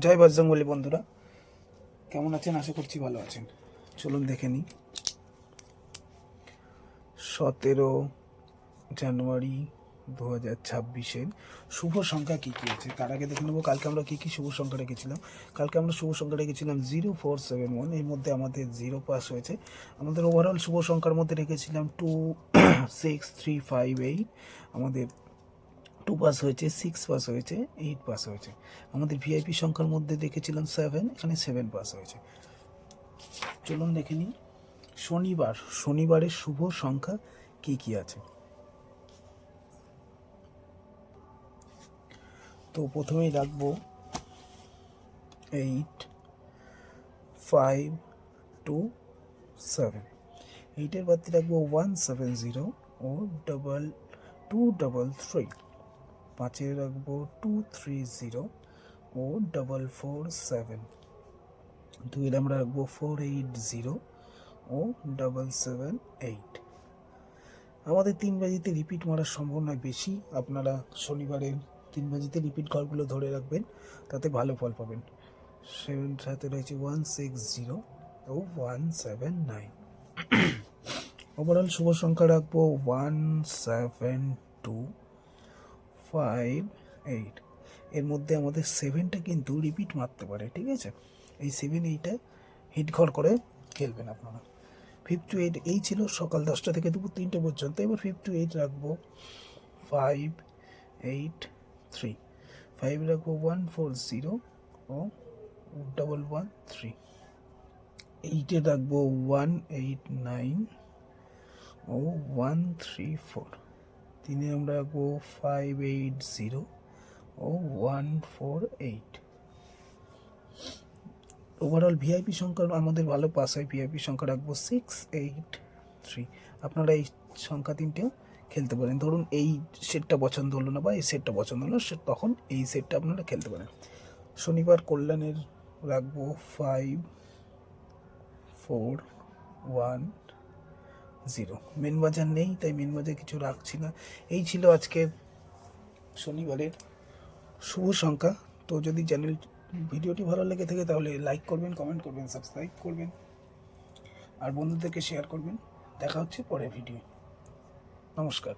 জয় বজরঙ্গলী বন্ধুরা, কেমন আছেন? আশা করছি ভালো আছেন। চলুন দেখে নিই 17 জানুয়ারি 2026-এর শুভ সংখ্যা কী কী আছে। তার আগে দেখে নেবো কালকে আমরা কী কী শুভ সংখ্যা রেখেছিলাম। কালকে আমরা শুভ সংখ্যা রেখেছিলাম 0471, এর মধ্যে আমাদের 0 পাস হয়েছে। আমাদের ওভারঅল শুভ সংখ্যার মধ্যে রেখেছিলাম 26358, আমাদের 2 পাস হয়েছে, 6 পাস হয়েছে, 8 পাস হয়েছে। আমাদের ভিআইপি সংখ্যার মধ্যে দেখেছিলাম 7, এখানে 7 পাস হয়েছে। চলুন দেখে নিই শনিবারের শুভ সংখ্যা কি কি আছে। তো প্রথমেই রাখবো 8, 5, 2, 7। 8-এর বাদে রাখবো 170 ও 233। 5-এ রাখবো 230 ও 447। 2-এর আমরা রাখবো 480 ও 778। আমাদের 3 বাজিতে রিপিট মারার সম্ভাবনা বেশি। আপনারা শনিবারে 3 বাজিতে রিপিট ঘরগুলো ধরে রাখবেন, তাতে ভালো ফল পাবেন। 7 সাথে রয়েছে 160 ও 179। ওভারঅল শুভ সংখ্যা রাখবো 17258। এর মধ্যে আমাদের 7টা কিন্তু রিপিট মারতে পারে, ঠিক আছে? এই 7, 8 হিট ঘর করে খেলবেন আপনারা। 5 to 8 এই ছিল সকাল 10টা থেকে দুপুর 3টে পর্যন্ত। এবার 5 to 8 রাখবো 583। 5 রাখবো 140 ও 113। 8-এ রাখবো 189 ও 134। 3-এ আমরা রাখবো 580 ও 148। ওভারঅল ভিআইপি সংখ্যা আমাদের ভালো পাস হয়। ভিআইপি সংখ্যা রাখবো 683। আপনারা এই সংখ্যা 3টেও খেলতে পারেন। ধরুন এই সেটটা পছন্দ হলো না বা এই সেটটা পছন্দ হলো, তখন এই সেটটা আপনারা খেলতে পারেন। শনিবার কল্যাণের রাখবো 5410। মেন বাজার নেই, তাই মেন বাজার কিছু রাখছি না। এই ছিল আজকের শনিবারের শুভ সংখ্যা। তো যদি ভিডিওটি ভালো লেগে থাকে তাহলে লাইক করবেন, কমেন্ট করবেন, সাবস্ক্রাইব করবেন আর বন্ধুদেরকে শেয়ার করবেন। দেখা হচ্ছে পরের ভিডিও। নমস্কার।